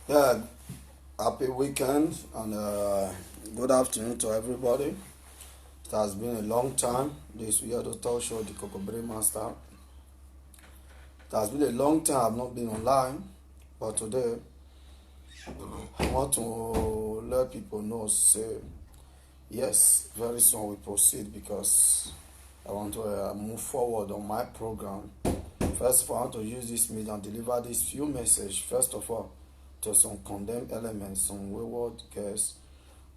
Yeah, happy weekend and good afternoon to everybody. It has been a long time. This we are the talk show, the Kokobere Master. It has been a long time I've not been online, but today I want to let people know. Say yes, very soon we proceed because I want to move forward on my program. First of all, I want to use this medium and deliver this few message. First of all, to some condemned elements, some wayward girls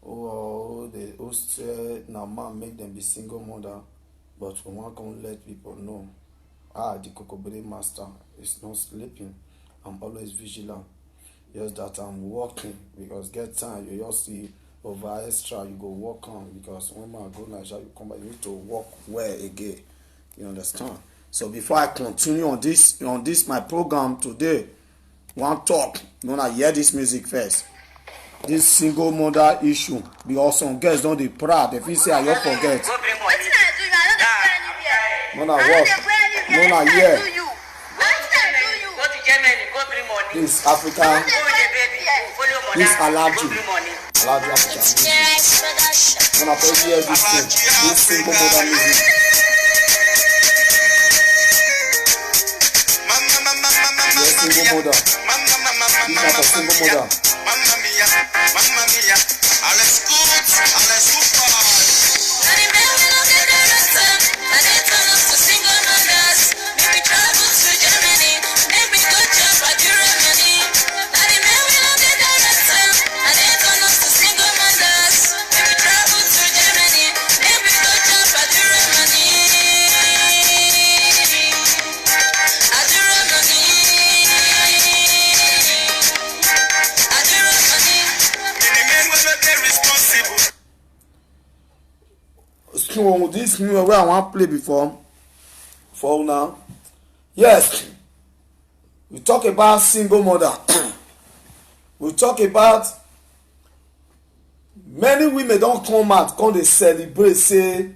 who say now man make them be single mother, but we want to let people know. The Kokobere Master is not sleeping. I'm always vigilant. Just that I'm working because get time you just see over extra you go work on because when man go Nigeria you come back you need to work well again. You understand? So before I continue on this my program today, one talk, you wanna hear this music first. This single mother issue because some girls don't dey proud. If you say I don't forget. Mona work. Mona hear. This African. This allergy. Allergy African music. Mona first hear this thing. This single mother music. Yes, single mother. This type of single mother. Mamma mia, alles gut, super. This new way I want to play before for now. Yes, we talk about single mother. We talk about many women don't come out come dey celebrate say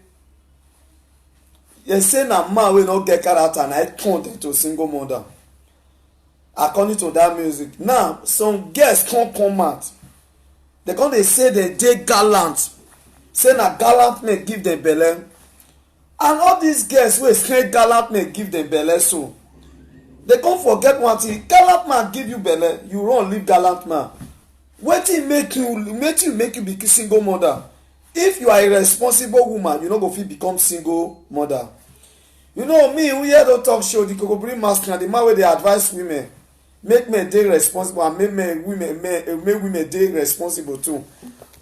they say na man wey no get character na it turn into single mother according to that music. Now some girls come out they come dey say they dey gallant, say na gallant men give dem belle, and all these girls wey say gallant men give dem belle so they come forget one thing. Gallant man give you belle, you run leave gallant man. Wetin make you be single mother? If you are a responsible woman you no go fit become single mother. You know me we hear the talk show the Kokobere Master na the man wey dey advise women make men dey responsible and make women dey responsible too.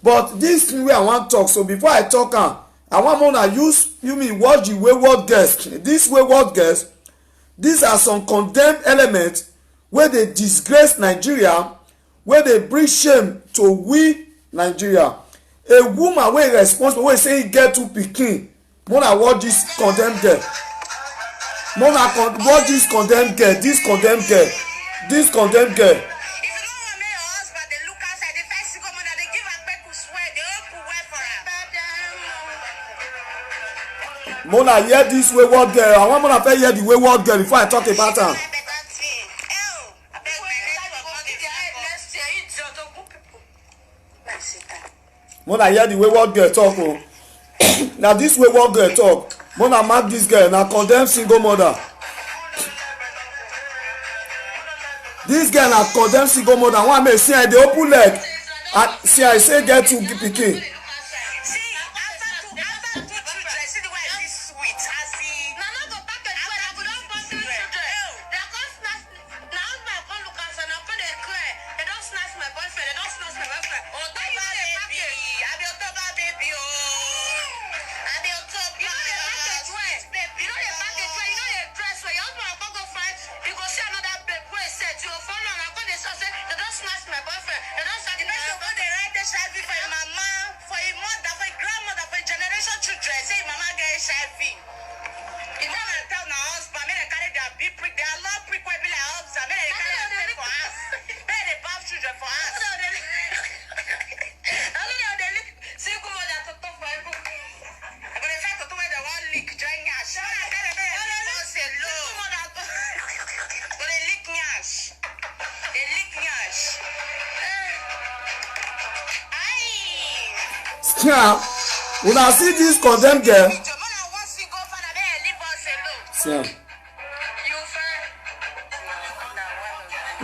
But this thing wey I wan talk, so before I talk am I wan una watch the wayward girls. These wayward girls, these are some condemned elements wey dey disgrace Nigeria, wey dey bring shame to we Nigeria. A woman wey responsible wey say e get two pikin, mona watch this condemned girl. Watch this condemned girl. This condemned girl. Mona hear this wayward girl. I want Mona to hear the wayward girl before I talk about her. Mona hear the wayward girl talk. Oh. Now this wayward girl talk. Mona mark this girl. Now condemn single mother. This girl na condemn single mother. One may see I dey open leg. See I say get two pikin. scam. Una see this condemned girl. See.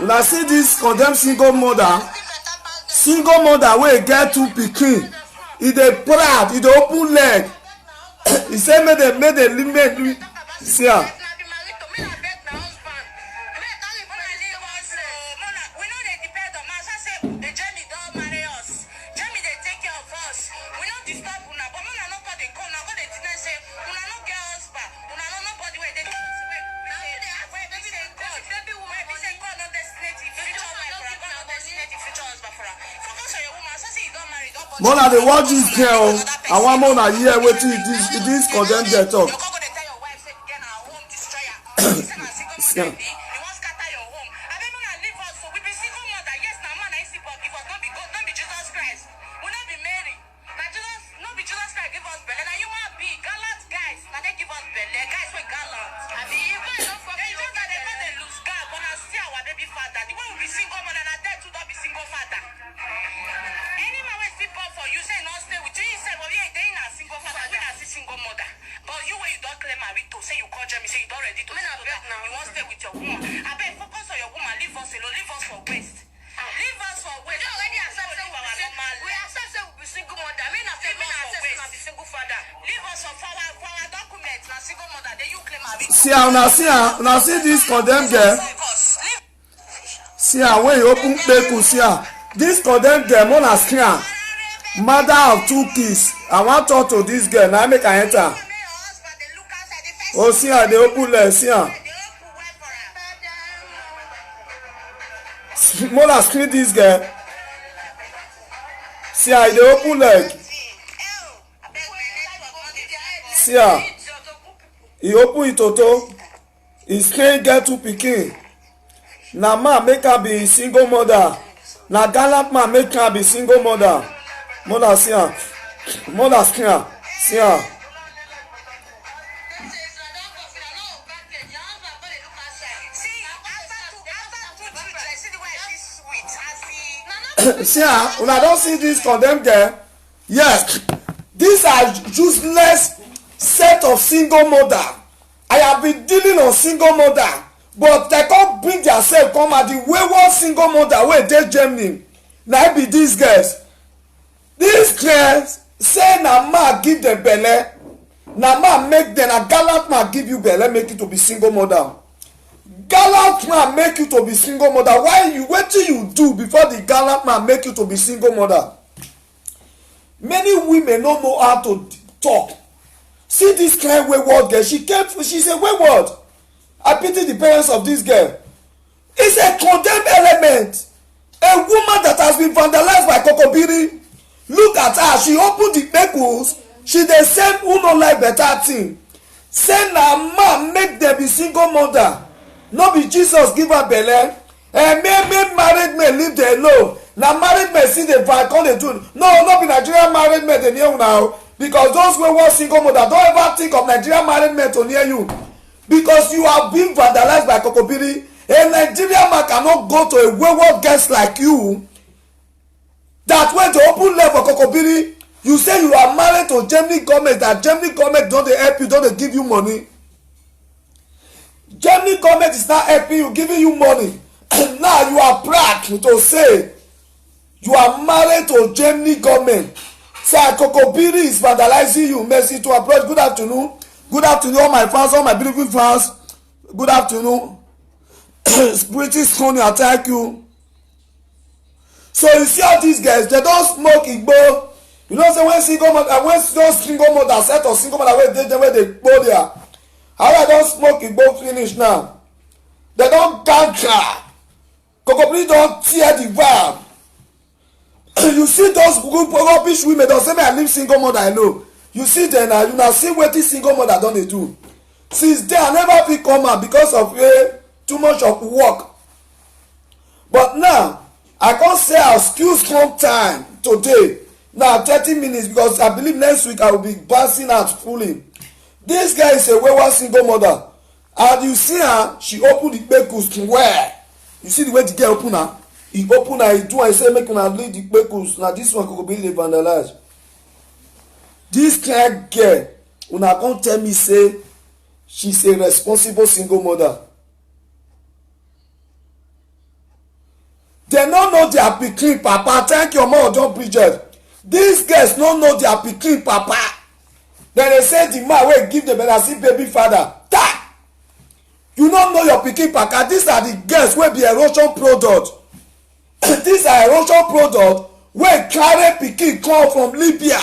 Una see this condemned single mother wey get 2 pikin. E dey proud, e dey open leg. He say make dem see am. Mona dey watch this girl. I want Mona hear wetin this condemned girl talk. Una see this condemned girl. See her when you open kpeku. See her. This condemned girl, Mona scam. Mother of 2 kids. I wan talk to this girl. Now make I enter. Oh, see her, they open leg. See her. Mona screen this girl. See her, they open leg. See her. He open it toto. He screen get 2 pikin. Na man make her be single mother. Na gallant man make her be single mother. Mother see her. Mother screen her. See her. See her. Una don see this condemned girl? Yes. These are useless set of single mother. I have been dealing on single mother, but they can't bring themselves come at the wayward single mother wey dey Germany. Na be these girls. These girls say na man give them belle. Na man make them. Na gallant man give you belle make you to be single mother. Gallant man make you to be single mother. Why you wetin you do before the gallant man make you to be single mother? Many women no know how to talk. See this kind wayward girl. She say wayward. I pity the parents of this girl. It's a condemned element. A woman that has been vandalized by Kokobiri. Look at her. She opened the kpekus. She dey say who no like better thing. Say na man make them be single mother. No be Jesus give her belle. Make married men leave them alone. Na married men see the vibe come dey do. No be Nigerian married men dey near you now. Because those wayward single mother don't ever think of Nigerian married men to near you. Because you have been vandalized by Kokobiri. A Nigerian man cannot go to a wayward guest like you that went to open level Kokobiri. You say you are married to Germany government, that Germany government don't dey help you, don't dey give you money. Germany government is not helping you, giving you money. And now you are proud to say you are married to Germany government. Say Kokobiri is vandalizing you. Mercy to approach. Good afternoon. Good afternoon, all my fans, all my beautiful fans. Good afternoon. British Tony, I thank you. So you see all these guys, they don't smoke igbo. You know, say when those single mother set or single mother where they go there. How I don't smoke igbo finish now. They don't ganka. Kokobiri don't tear the vibe. You see those good rubbish women don say make I leave single mother alone. You see them now, you now see wetin single mother don dey do. Since then I never fit come out because of too much of work. But now I can't say I'll excuse come time today. Now 30 minutes because I believe next week I will be bouncing out fully. This guy is a wayward single mother. And you see her, she open the kpekus where? You see the way the girl open her? He open her, he do, I say make una leave the kpekus. Now this one Kokobiri dey vandalize. This kind girl una come tell me say she's a responsible single mother. They no know their pikin papa. Thank your mother John Bridget. These girls no know their pikin papa. Then they say the man wey give the belle baby father. Ta! You no know your pikin papa. These are the girls wey be erosion product. These are erosion product wey carry pikin come from Libya.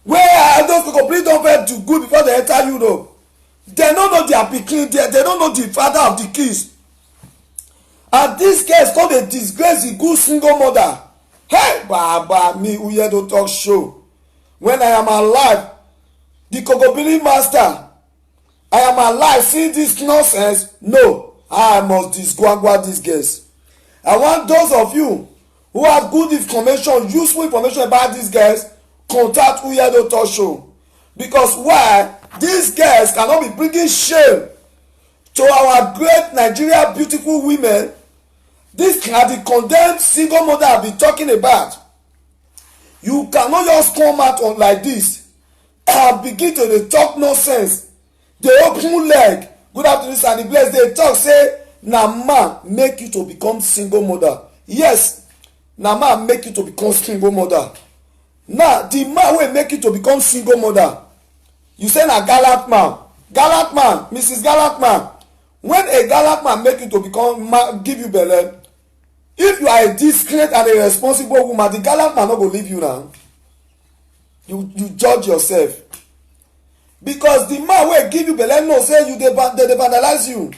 Where those people don first do good before they enter Europe. They no know their pikin. They don't know the father of the kids. And these girls come dey disgrace the good single mother. Hey baba, me Uyedo talk show. When I am alive, the Kokobiri master, I am alive seeing this nonsense. No, I must disgwagwa these girls. I want those of you who have good information, useful information about these girls, contact Uyedo talk show. Because why? These girls cannot be bringing shame to our great Nigeria beautiful women. These are the condemned single mother I've been talking about. You cannot just come out on like this and begin to talk nonsense. They open leg. Good afternoon, Sandy Bless. They talk say na man make you to become single mother. Yes, na man make you to become single mother. Now the man wey make you to become single mother, you say na gallant man. Gallant man, Mrs. Gallant man. When a gallant man make you to become give you belle, if you are a discreet and a responsible woman, the gallant man no go leave you now. You judge yourself. Because the man wey give you belle know say you dey vandalize you.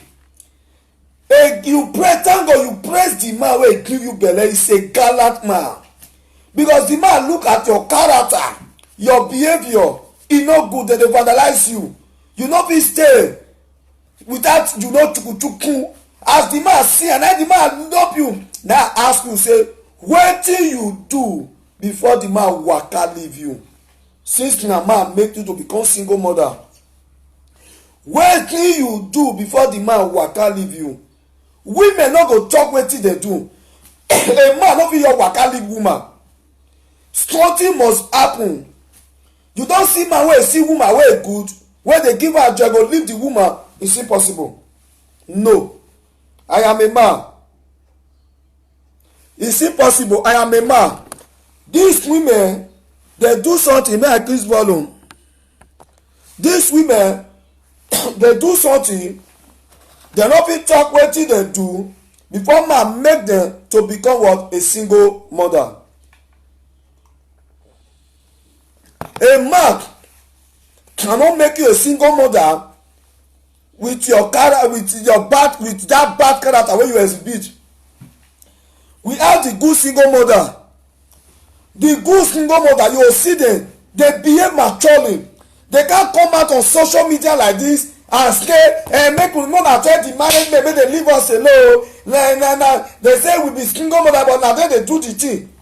You pray, thank God you praise the man wey give you belle. Is a gallant man. Because the man look at your character, your behavior, e no good. They vandalize you. You no fit stay without you know chukuchuku. As the man see and then the man love you, now ask you say wetin you do before the man waka leave you. Since na man make you to become single mother, wetin you do before the man waka leave you? Women no go talk wetin they do. A man no fit your waka leave woman. Something must happen. You don see man wey see woman wey good, wey dey give her joy go leave the woman. It's impossible. No, I am a man. It's impossible. I am a man. These women, they do something. May I please volume? These women, they do something. They no fit talk wetin they do before man make them to become what? A single mother. A man cannot make you a single mother with your character, with that bad character wey you exhibit. We have the good single mother. The good single mother, you will see them, they behave maturely. They can't come out on social media like this and say, make we not tell the married men, make they leave us alone. Nah. They say we be single mother, but now they do the thing.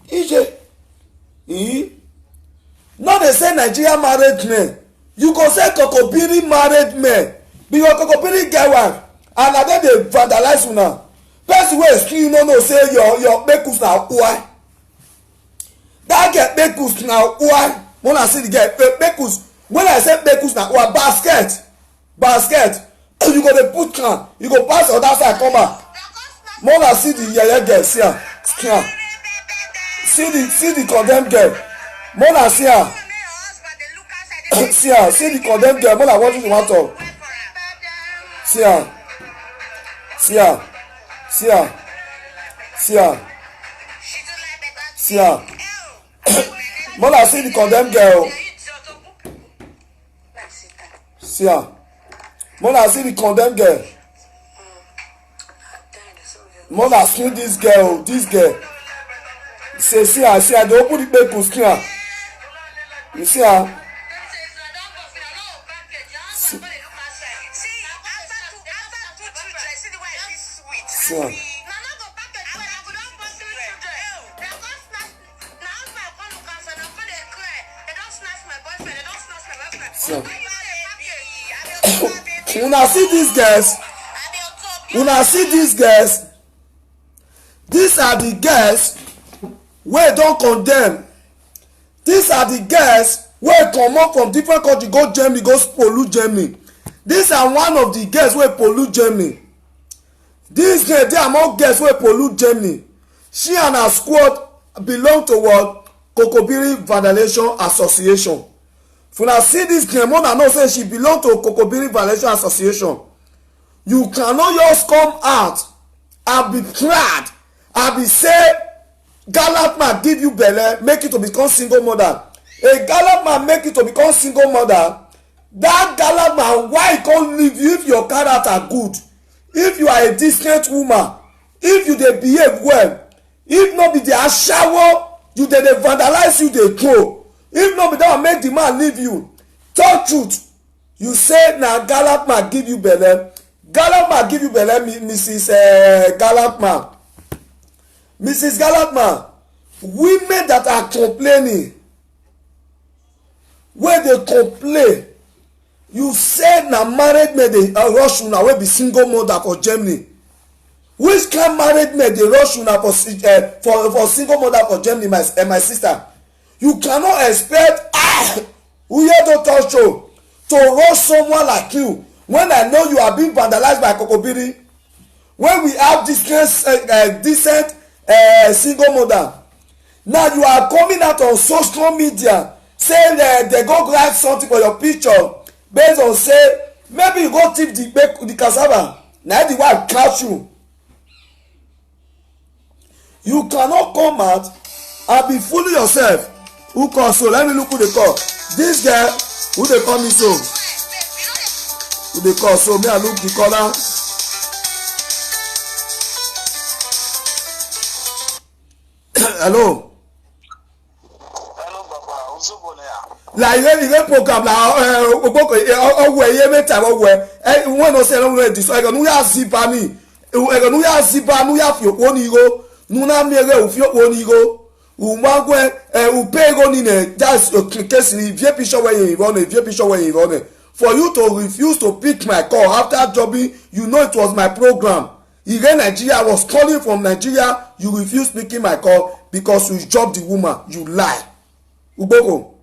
Now they say Nigeria married men. You go say Kokobiri married men. Because Kokobiri get wife. And now they vandalize you now. Person wey skin you no know say your kpekus na why. That get kpekus na why. When I see the get kpekus, when I say kpekus na why, basket. You go dey put can, you go pass other side come back. When I see the yeye girl, see her, see the condemned girl. When I see her, see the condemned girl. When I watch the one talk, see her. When I see the condemned girl, see her. When I see the condemned girl, when I see this girl, say see her, they open the paper, see her. You see her? See her. Una see these girls, these are the girls wey don condemn. These are the girls wey comot from different country go Germany go pollute Germany. These are one of the girls wey pollute Germany. Dis girl dey among girls wey pollute Germany. She and her squad belong to what? Kokobiri Vandalization Association. If una see dis girl, una know say she belong to Kokobiri Vandalization Association. You cannot just come out and be proud and be say gallant man give you belle make you to become single mother. A gallant man make you to become single mother. That gallant man, why he come leave you if your character good, if you are a decent woman, if you dey behave well, if no be the ashawo you dey vandalize, you dey throw, if no be that one make the man leave you. Talk truth. You say na gallant man give you belle. Gallant man give you belle, Mrs. Gallant man. Mrs. Gallant man, women that are complaining, wey dey complain, you say na married men dey rush una wey be single mother for Germany. Which kind married men dey rush una for single mother for Germany, my sister? You cannot expect Uyedo Talk Show to rush someone like you when I know you are being vandalized by Kokobiri. When we have decent single mother, now you are coming out on social media saying they go write something for your picture based on say maybe you go tip the cassava, na the wife catch you. You cannot come out and be fooling yourself. Who call so? Let me look who they call. This girl who they call me so. Who they call so? Me I look the caller. Hello. Hello, Papa. Like the program la owo eye meta owo e won no say no dis e nu ya ziba ni e nu ya ziba nu ya fi opo ni go nu na mi ere o fi opo ni go u magwe u pego ni ne just case ni vie picture wey you run vie picture wey you run for you to refuse to pick my call after jobbing. You know it was my program. Ire Nigeria was calling from Nigeria. You refuse picking my call because you job the woman. You lie. Ugboko.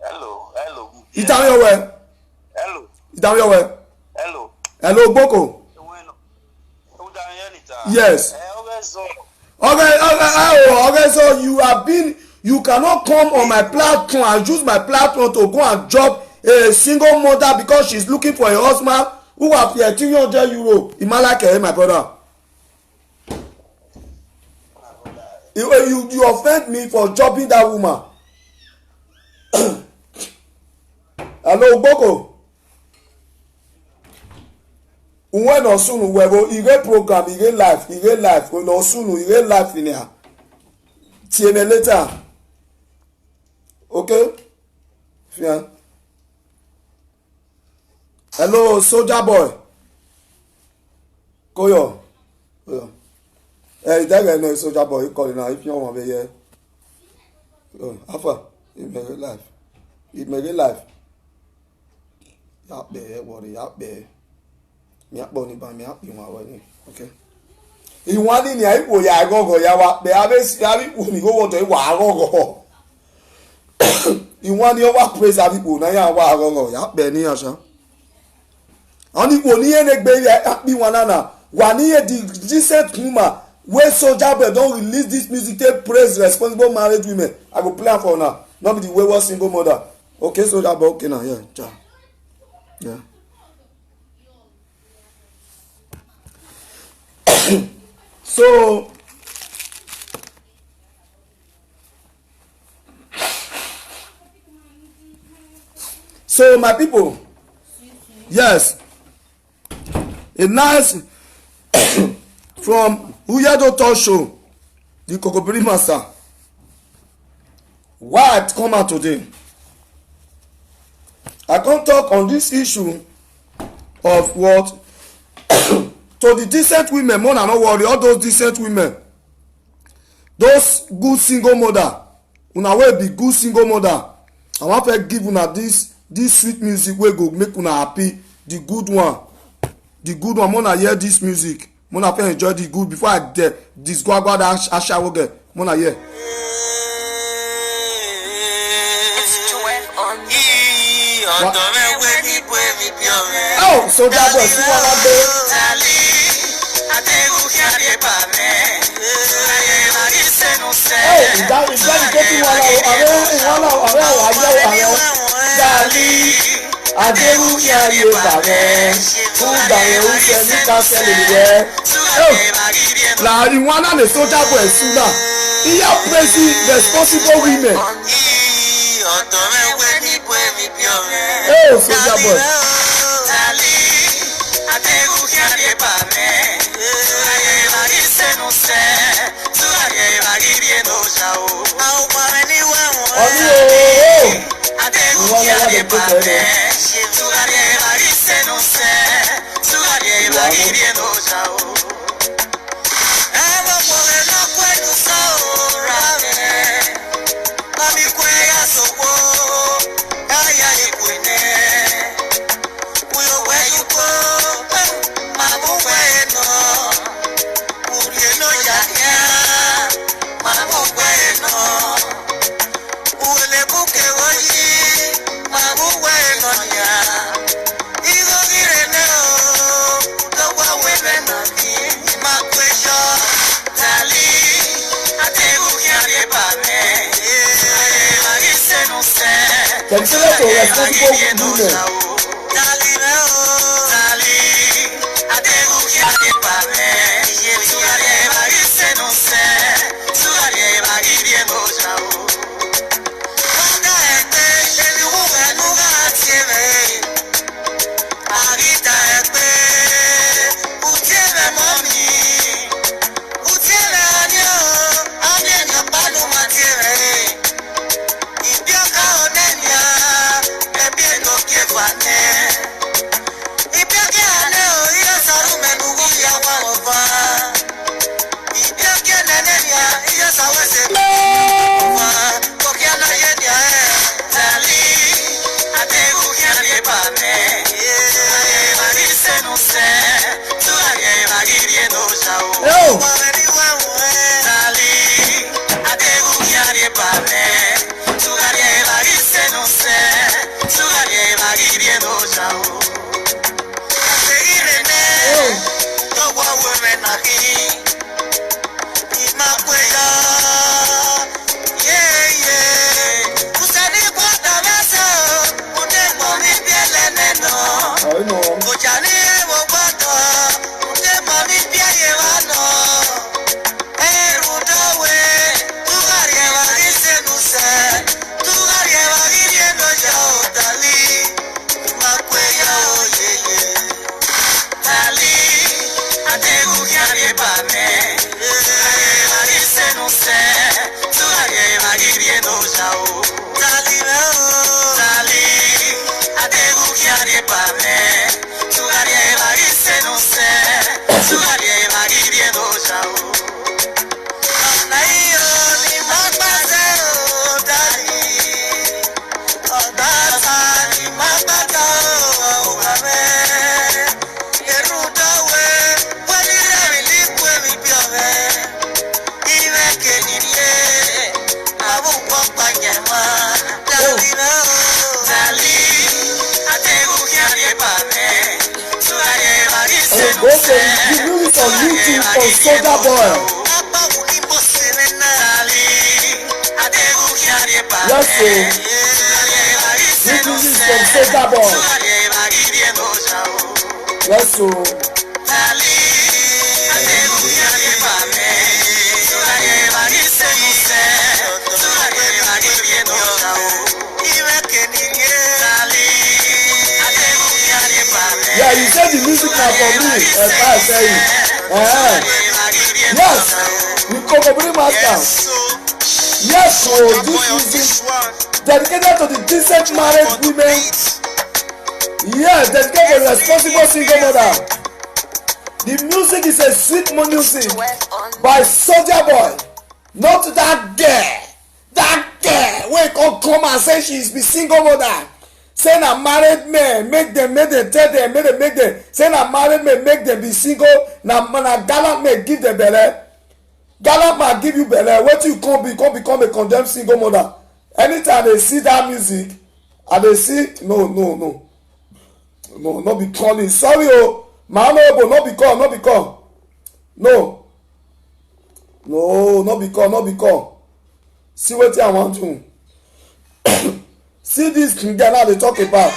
Hello. Ìtàn yọ wẹ̀. Hello. Ìtàn yọ wẹ̀. Hello. Hello Ugboko. Yes. Okay, so you cannot come on my platform and use my platform to go and job a single mother because she's looking for a husband who have paid €300. Imalake, my brother. You offend me for jobbing that woman. Hello Ugboko. Uwe no sunu webo ire program ire life no sunu ire life in here. Tiene later. Okay? Yeah. Hello soldier boy. Koyo. That guy no soldier boy. You call it now if you want to be here. Alpha. It make it life. Out there, worry out there. Mi akpo ni ba mi api wa ni. Okay. Iwan ni aipo ya gogo ya wa be abesi abipo ni go woto wa gogo. Iwan ni o wa praise abipo na ya wa gogo ya be ni asa. Oni po ni ene gbe ya api wan na wa ni e the decent woman wey soldier boy don release this music take praise responsible married women. I go play am for now. Not be the wayward single mother. Okay, soldier boy okay now. Yeah, cha. Yeah. So my people, yes, a nice from Uyedo Talk Show, the Kokobiri Master. Why I come out today? I can't talk on this issue of what to the decent women. More than not worry, all those decent women, those good single mother, una will be good single mother. I want to give una this sweet music wey go make una happy. The good one. Mona hear this music. Mona fit enjoy the good before I disgwagwa that ashawo get. Mona hear. Oh, Soldier Boy, see what I do? Hey, that is getting one la Rwanda le Soldier Boy suna. He a praising responsible women. Oh, Soldier Boy. Consider to responsible women. Soldier Boy. Yes, sir. This is from Soldier Boy. Yes, sir. Yeah, you said the music now for me, as I say it. Yes, we Kokobri Master. Yes, so this is dedicated to the decent married women. Yes, dedicated to the responsible single mother. The music is a sweet music by Soldier Boy. Not that girl. That girl wey come and say she is the single mother. Say na married men make them tell them make them say na married men make them be single. Na gallant men give them belle. Gallant man give you belle. Wetin you come become a condemned single mother. Anytime they see that music, I dey see no, not be calling. Sorry o, my honorable, not be call, no, not be call. See wetin I wan do. See this thing there now dey talk about.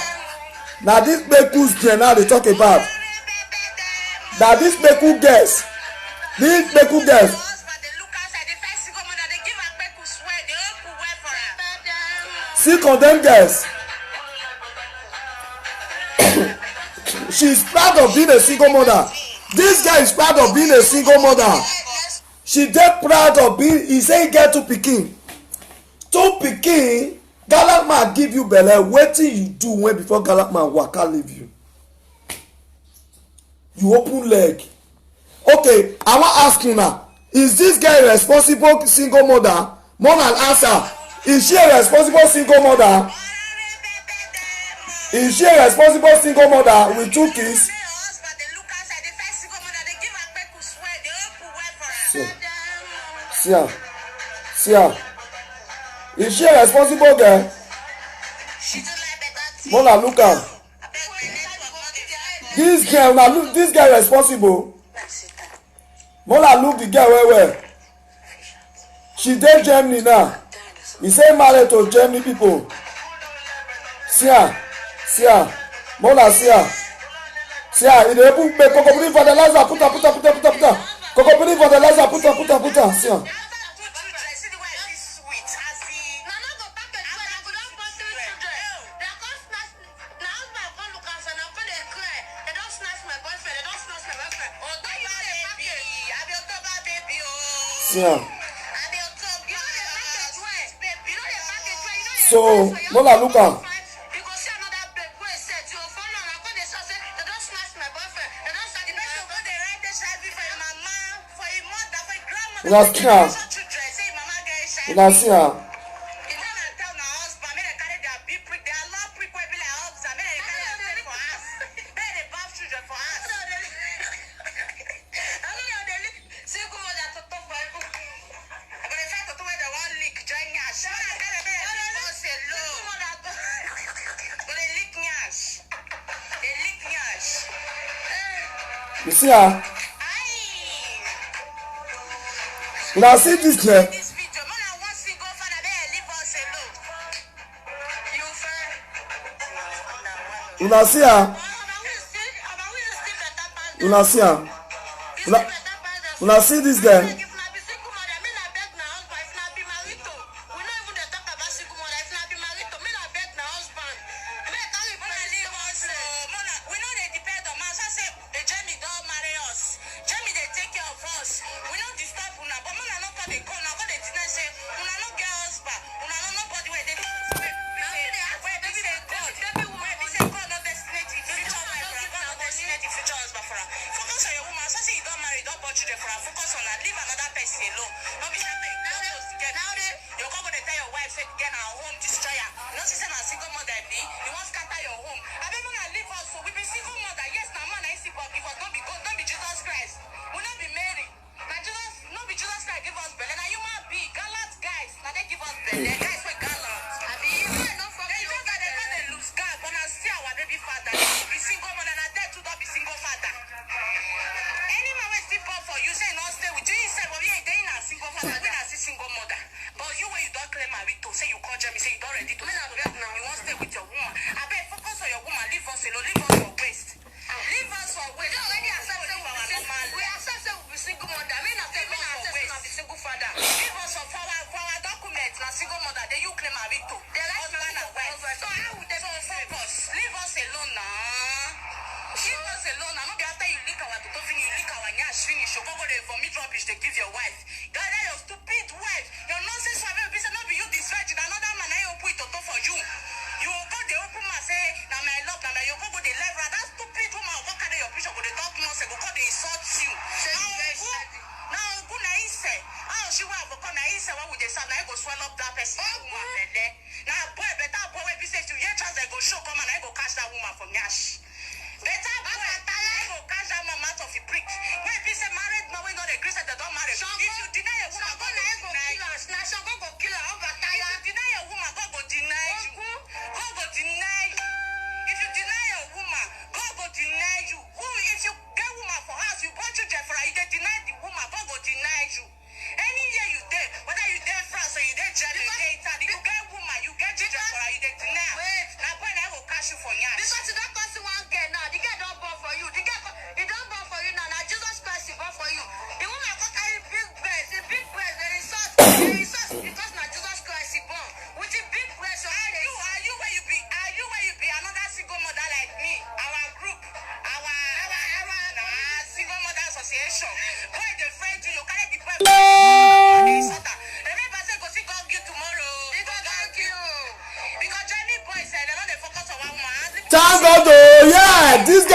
Na this bekus there now dey talk about. Na this beku girls. See condemn girls. She is proud of being a single mother. This guy is proud of being a single mother. She dey proud of being. He say he get 2 pikin. 2 pikin. Gallant man give you belle. Wetin you do when before gallant man waka leave you? You open leg. Okay, I wan ask you now. Is this guy a responsible single mother? More than answer. Is she a responsible single mother? Is she a responsible single mother with 2 kids? See her. Is she a responsible girl? Mona, look am. This girl responsible. Mona, look the girl well. She dey Germany now. He say married to Germany people. See her. Mona, see her. He dey put cocoa fertilizer. Put her. Cocoa fertilizer. Put her. See her. So, Mola, look am. Una see am. You see her? Una see this girl? Una see her? Una see this girl?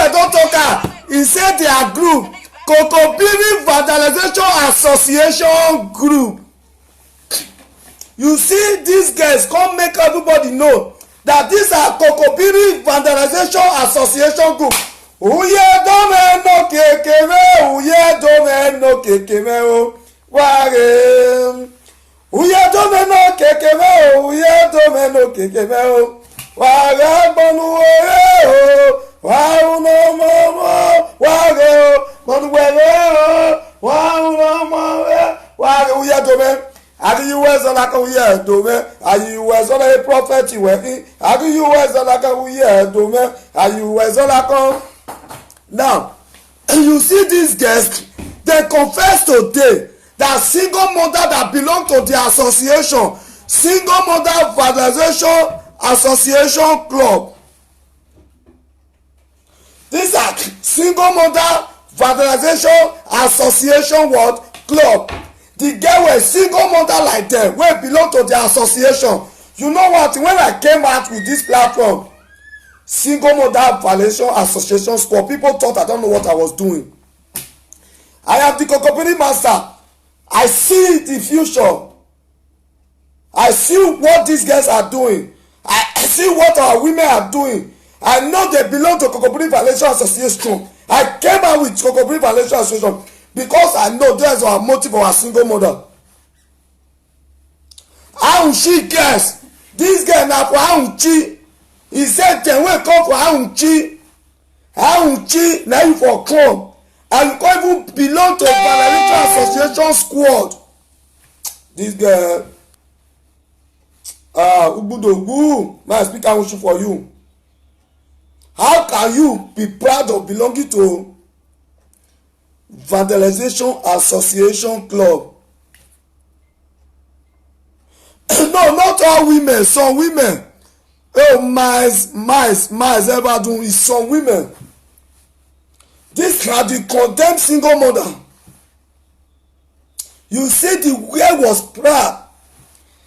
girl don talk am. He say their group Kokobiri Vandalization Association group. You see these girls come make everybody know that these are Kokobiri Vandalization Association group. Uye dome no kekeme, uye dome no kekeme o ware. Uye dome no kekeme o, uye dome no kekeme o ware bonu o. Wow no mama, ware bonu o, wow no mama, ware uye dome. Adi you was like a uye dome. Are you was on a prophet you were? Adi you was like a uye dome. Are you was like a. Now, you see these girls, they confess today that single mother that belong to the association, Single Mother Vandalization Association Club. These are Single Mother Vandalization Association what? Club. The girl was single mother like them, wey belong to the association. You know what? When I came out with this platform, Single Mother Vandalization Association Club, people thought I don't know what I was doing. I am the Kokobiri master. I see the future. I see what these guys are doing. I see what our women are doing. I know they belong to Kokobiri Vandalization Association. I came out with Kokobiri Vandalization Association because I know there's our motive of our single mother. How she guess? This girl na for how she. He said dem wey come for how she na you for come, and you come even belong to Vandalization Association squad. This girl Ugbudogu, may I speak Hausa for you. How can you be proud of belonging to Vandalization Association Club? No, not all women, some women. Oh, miles ever do is some women. This are the condemned single mother. You see the girl was proud.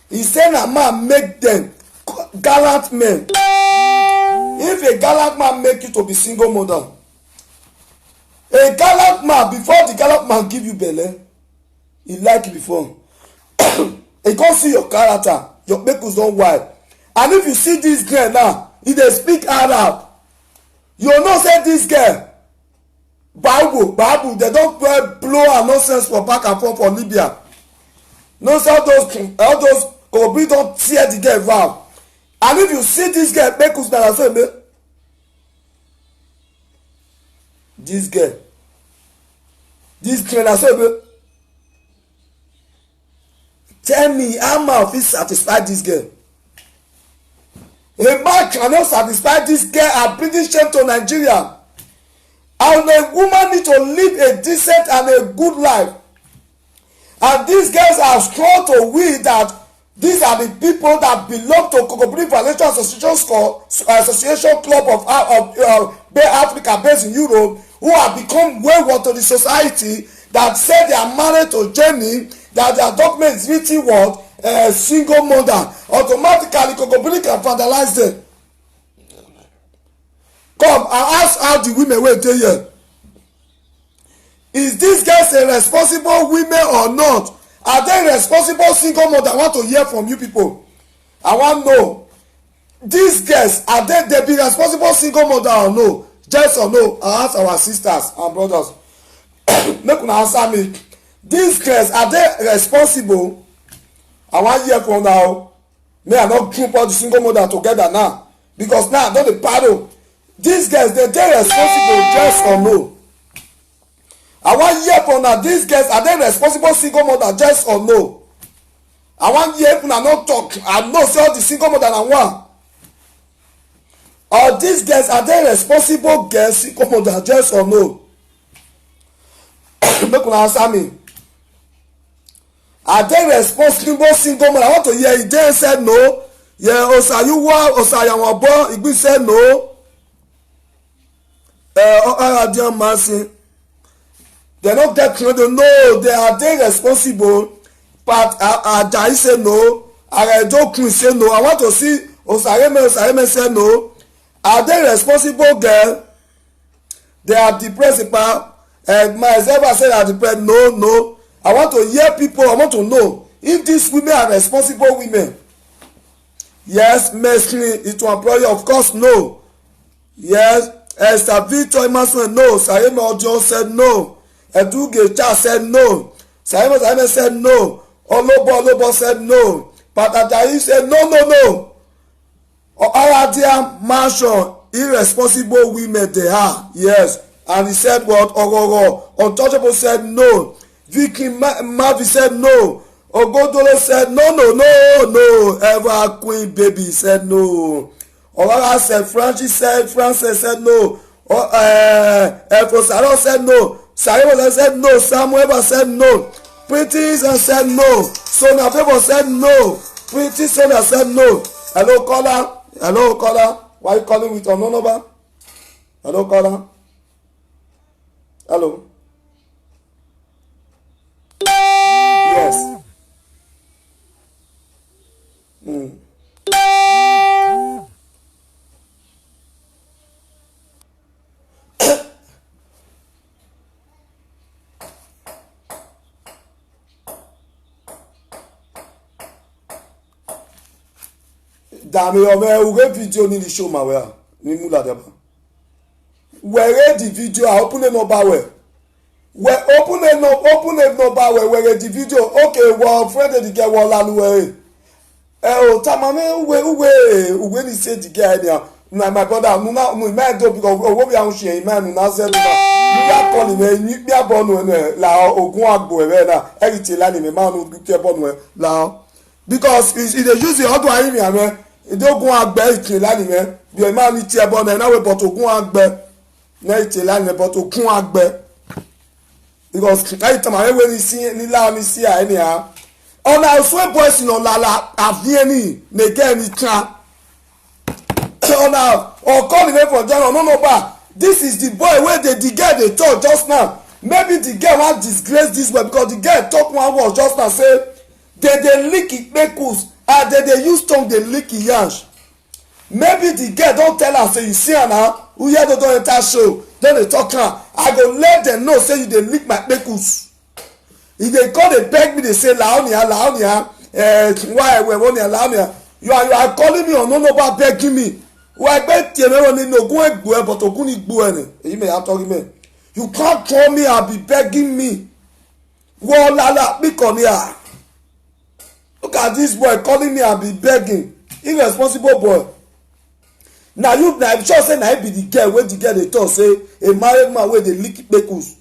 He said a man make them gallant men. If a gallant man make you to be single mother, a gallant man, before the gallant man give you belle, he like you before. He come see your character, your makeup don white. And if you see this girl now, if they speak Arab, you know say this girl Babu, they don't blow and nonsense for back and forth for Libya. No, say all those Kobi don't tear the girl vow. And if you see this girl, make us now say, this girl na say, tell me how man fit satisfy this girl. A man cannot satisfy this girl and bring shame to Nigeria. And a woman need to live a decent and a good life. And these girls are strong to will that these are the people that belong to Kokobiri Vandalization Association Club of Africa based in Europe, who have become wayward to the society, that say they are married to Jenny, that their document is written what? Single mother. Automatically Kokobiri can vandalize them. Come and ask how the women wey dey here. Is this girls a responsible women or not? Are they responsible single mother? I want to hear from you people. I want to know. These girls, are they be responsible single mother or no? Yes or no? I ask our sisters and brothers. Make una answer me. These girls, are they responsible? I want to hear from now. May I not group all the single mother together now? Because now I don dey paddle. These girls, they responsible, yes or no? I want to hear from now. These girls, are they responsible single mother, yes or no? I want to hear from now, not talk. I know say all the single mother na one. Or these girls, are they responsible girls, single mother, yes or no? Make una answer me. Are they responsible single mother? I want to hear it. They said no. Yeah, Osayuwa, Osayawabo, Igbi said no. They don't get credit. No, they responsible. But Ajayi say no. Aredokun say no. I want to see Osareme say no. Are they responsible girl? they are depressed about, and myself I said are depressed. No, I want to hear people. I want to know if these women are responsible women. Yes, Mercy, it will employ you. Of course, no. Yes, Esther Victor Emerson, no. Sayeme Ojo said no. Eduge Cha said no. Sayeme said no. Olobo said no. Patajayi said no. Aradia Mansion, irresponsible women they are. Yes, and he said what? Ogogo. Untouchable said no. Vicky Mavi said no. Ogodolo said no. Ever Queen Baby said no. Olara said, Francis said no. Efosaro said no. Sarimo said no. Samuel said no. Pretty said no. Sonia Favor said no. Pretty Sonia said no. Hello caller. Why you calling with unknown number? Hello caller. Hello. Yes. Dami ọmọ uwe video ni show ma wea ni mula deba. Where the video I open no ba we. Where open no ba we where the video okay well friend the girl wala luwe. O tamame uwe ni say the girl there. Na my brother mu me do because owo bi an se man na se na. Ni ya call me ni bi abonu la ogun agbo e na. E ti la ni me ma no bi abonu la. Because it dey use the auto ayi mi ame. Idogun agbe itin lani me bi o ma ni ti ebo na na we but ogun agbe na itin lani me but okun agbe because I tell my we ni si ni la ni si a ni a ona so boys no la avieni ne get ni tran ona or call me for general no ba this is the boy wey the girl dey talk just now. Maybe the girl wan disgrace this boy because the girl talk one word just now say they lick ikpekus and they use tongue dey lick yansh. Maybe the girl don tell am say you see am now uye don enter show don dey talk am I go let them know say you dey lick my kpekus. If they come dey beg me dey say laonia why wewonia laonia you are calling me ononoba begging me wa egbe tie me woni no ogun egbo e but ogun ni gbo ene eyi me ya tori me you can't call me and be begging me wo lala bikonia. Look at this boy calling me and be begging. Irresponsible boy. Now I'm sure say na be the girl wey the girl dey talk say a married man wey dey lick kpekus.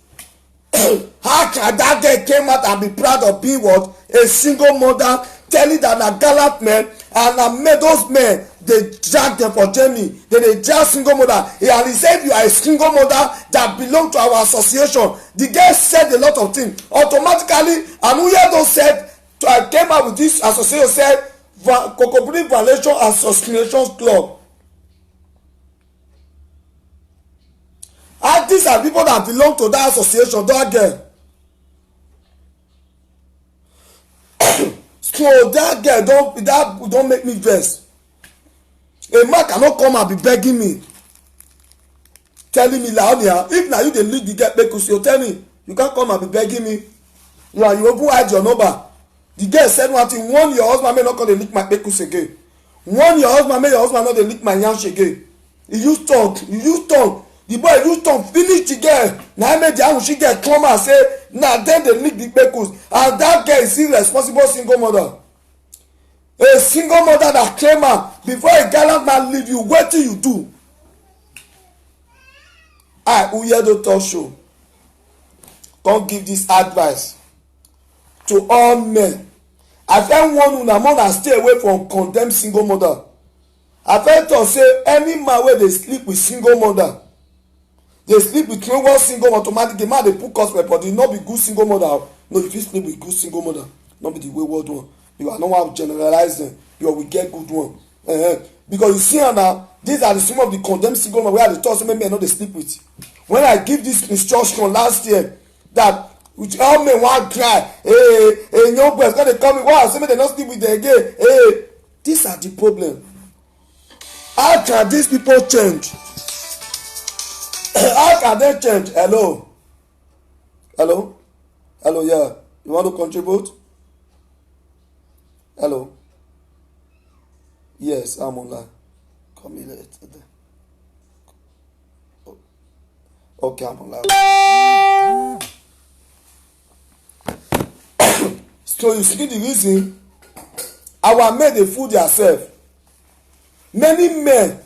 How can that girl came out and be proud of being what? A single mother, telling that na gallant men and na men those men dey drag them for Germany. They drag single mother. And he said you are a single mother that belong to our association. The girl said a lot of things. Automatically, Anuyedo said I came out with this association said Kokobri Violation Association Club. And these are people that belong to that association, that girl. So that girl don't make me vex. A man cannot come and be begging me, telling me Laonia, if now you dey lead the girl because you tell me you can't come and be begging me. You open hide your number. The girl said one thing, warn your husband may not come dey lick my pekus again. Warn your husband may your husband not dey lick my yansh again. He use tongue. The boy use tongue finish the girl. Na make the she get come and say na dem dey lick the pekus and that girl is irresponsible single mother. A single mother that came out before a gallant man leave you, wetin you do? Uyedo talk show come give this advice to all men. I fit warn una more than stay away from condemn single mother. I fit talk say any man wey dey sleep with single mother dey sleep with one single mother automatic the man dey put curse for body no be good single mother. No, you fit sleep with good single mother, no be the wayward one. You are not want to generalize them. You will get good one. Because you see now, these are some of the condemned single men where I talk so many men no dey sleep with. When I give this instruction last year that with all men wan cry, young boys when they come in, wow, say make dem no sleep with them again. These are the problem. How can these people change? How can they change? Hello? Hello? Hello, yeah. You want to contribute? Hello? Yes, I'm online. Come in later. Okay, I'm online. So you see the reason our men dey fool theirself. Many men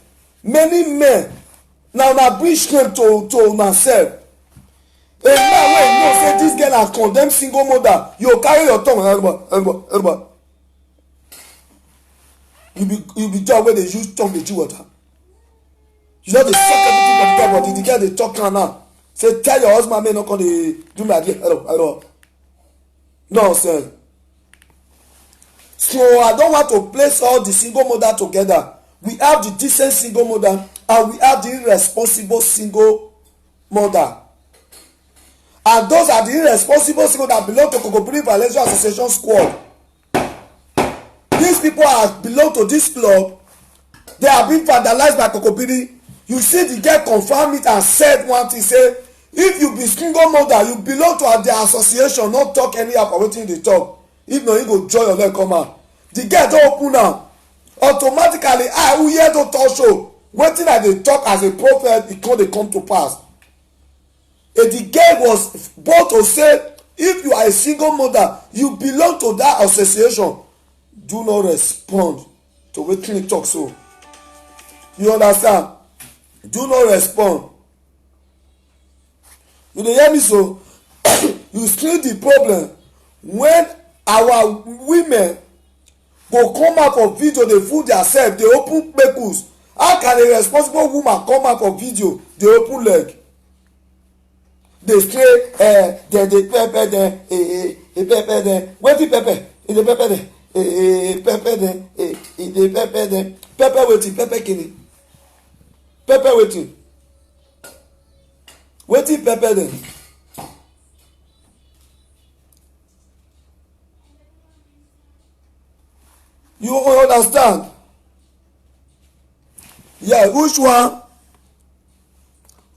na una bring shame to una sef. A man wey know say this girl na condemn single mother, you carry your tongue everybody. You be dog wey dey use tongue dey chew water. You just dey suck everything for the girl body. The girl dey talk now. Say tell your husband make no come dey do my dear. Hello. Nonsense. So I don't want to place all the single mother together. We have the decent single mother and we have the irresponsible single mother. And those are the irresponsible single that belong to Kokobiri Valencia Association Squad. These people belong to this club. They have been vandalized by Kokobiri. You see the girl confirm it and said one thing, say if you be single mother, you belong to their association, not talk anyhow for wetin dey talk. If not, you go join your leg come out. The girl don open now. Automatically, who hear don talk show. Wetin I dey talk as a prophet, e dey come to pass. And the girl was bold to say, if you are a single mother, you belong to that association. Do not respond to wetin e talk so. You understand? Do not respond. You dey hear me so? You see the problem when our women go come out for video dey fool theirself dey open kpekus. How can a responsible woman come out for video dey open leg dey say dem dey pepper dem pepper dem wetin pepper e dey pepper dem pepper dem e dey pepper dem pepper wetin pepper kini pepper wetin pepper dem. You understand? Yeah, which one?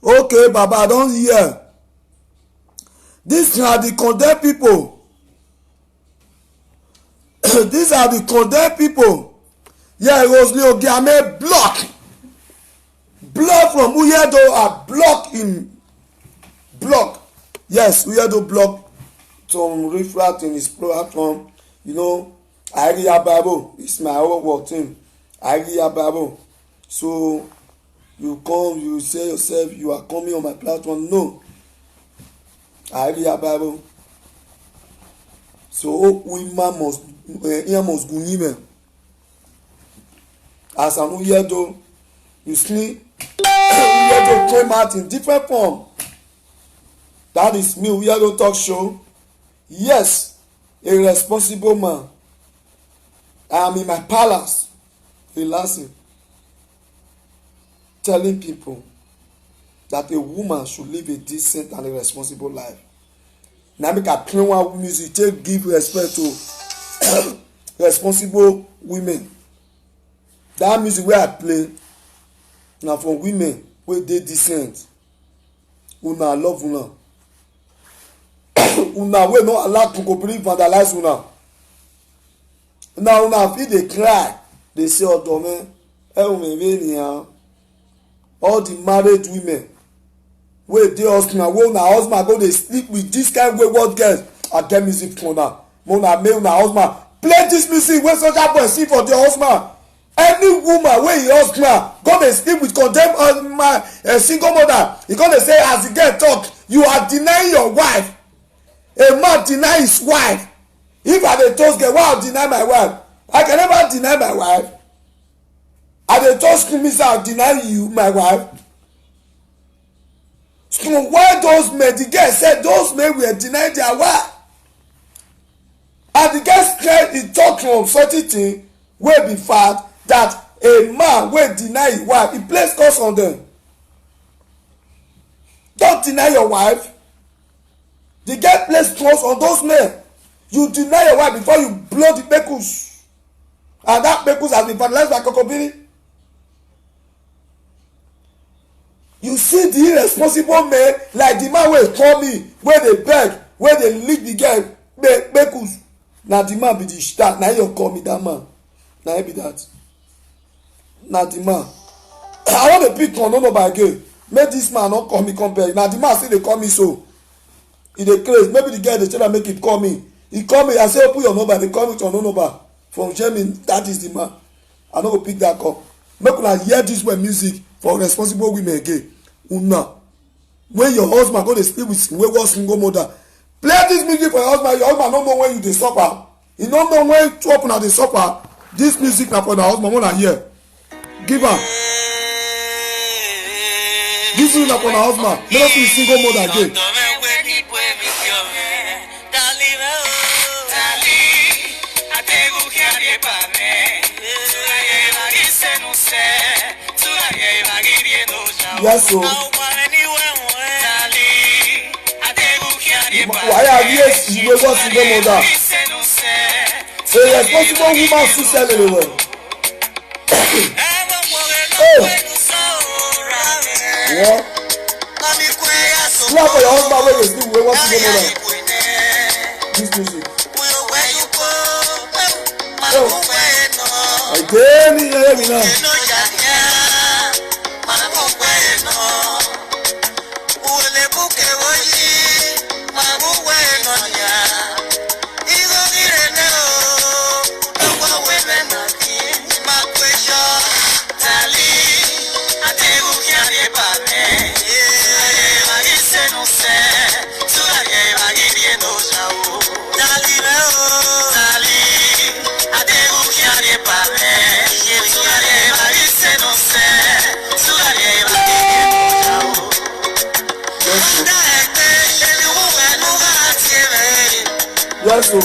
Okay, Baba, I don hear. These are the condemned people. These are the condemned people. Yeah, Rosalie Ogiame block from Uyedo are block in block. Yes, Uyedo block some refract in his platform. You know, Ariya Babo, it's my own word team. Ariya Babo. So you come, you say yourself, you are coming on my platform. No. Ariya Babo. So women must go women. As an Uyedo, you see, Uyedo came out in different form. That is me, Uyedo Talk Show. Yes, a responsible man. I am in my palace, relaxing, telling people that a woman should live a decent and a responsible life. Now make a plain one music take give respect to responsible women. That music wey I play na for women wey dey decent. Una love una. Una wey no allow Kokobiri vandalize una. Now una fit dey cry dey say odome all the married women wey dey husband wey una husband go dey sleep with this kind wayward girls. I get music for una. Una make una husband play this music wey soldier boy sing for their husband. Any woman wey your husband go dey sleep with condemn single mother, e go dey say as the girl talk, you are denying your wife. A man deny his wife. If I dey toast girl, why I deny my wife? I can never deny my wife. I dey toast me say I deny you my wife. So why those men, the girl said those men were denying their wife. And the girl said he talk from certain thing wey be fact that a man wey deny his wife, he place curse on them. Don't deny your wife. The girl place trust on those men. You deny your wife before you blow the bekus. And that bekus has been vandalized by Kokobiri. You you see the irresponsible men like the man wey call me wey dey beg wey dey lead the girl kpekus na the man be the start na him call me that man na him be that na the man I wan dey pick on no number again make this man no call me come beg na the man still dey call me so e dey craze maybe the girl dey tell am make he call me I say open your number dey call me to no number from germany that is the man I no go pick that call make una hear this well music for responsible women again una when your husband go dey sleep with wayward single mother play this music for your husband no know when you dey suffer he no know when two of una dey suffer this music na for una husband una hear give am this music na for una husband make no see single mother again. Yes, so why are you a single mother? A responsible woman still sell anywhere. What? Clap for your husband when you still wayward single mother. This music. I dare me hear me now. Yes, so.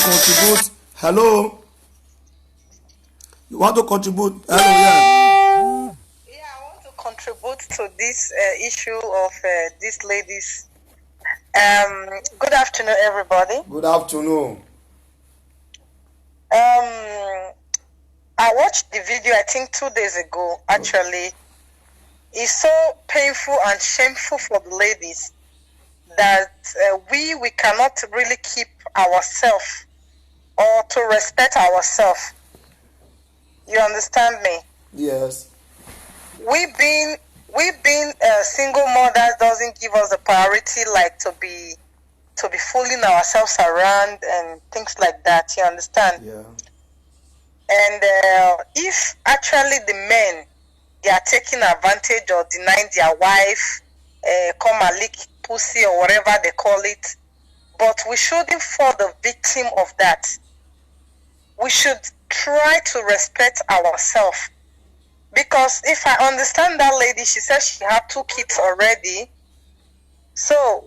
Contribute. Hello. You want to contribute? Hello, yeah. Yeah, I want to contribute to this issue of these ladies. Good afternoon, everybody. Good afternoon. I watched the video, I think 2 days ago, actually. It's so painful and shameful for the ladies that we cannot really keep ourselves or to respect ourselves. You understand me? Yes. We being single mothers doesn't give us the priority like to be fooling ourselves around and things like that. You understand? Yeah. And if actually the men, they are taking advantage or denying their wife, come and lick pussy or whatever they call it, but we shouldn't fall the victim of that. We should try to respect ourselves. Because if I understand that lady, she said she had 2 kids already. So,